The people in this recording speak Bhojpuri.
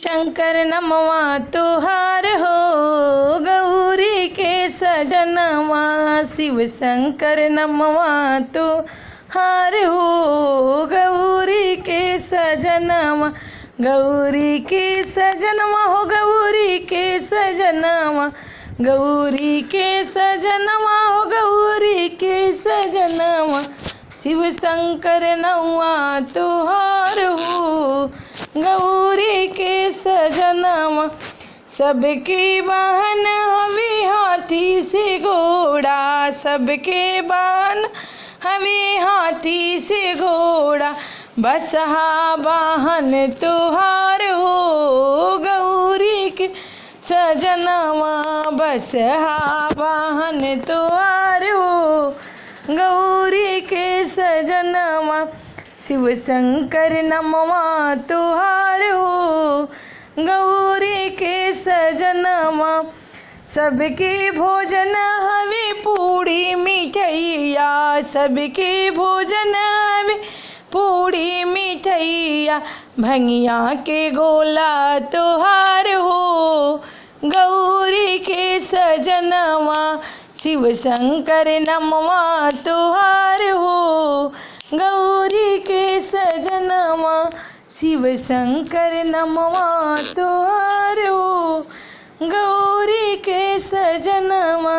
शंकर नमवा तुहार हो, गौरी के सजनवा। शिव शंकर नमवा तुहार हो, गौरी के सजनवा। गौरी के सजनवा हो, गौरी के सजनवा। गौरी के सजनवा हो, गौरी के सजनवा। शिव शंकर नौआ तुहार हो, गौरी के सजनवा। सबके वाहन हवे हाथी से घोड़ा, सबके वाहन हवे हाथी से घोड़ा। बसहा वाहन तुहार हो, गौरी के सजनवा। बसहा वाहन तुहार हो, गौरी के सजनवा। शिव शंकर नमवा तुहार हो, गौरी के सजनवा। सबके भोजन हवे पूड़ी मिठैया, सबके भोजन हवे पूड़ी मिठैया। भंगिया के गोला तुहार हो, गौरी के सजनवा। शिव शंकर नमवा तुहार हो, गौरी के सजनवा। शिव शंकर नमवा तुहार हो, गौरी के सजनवा।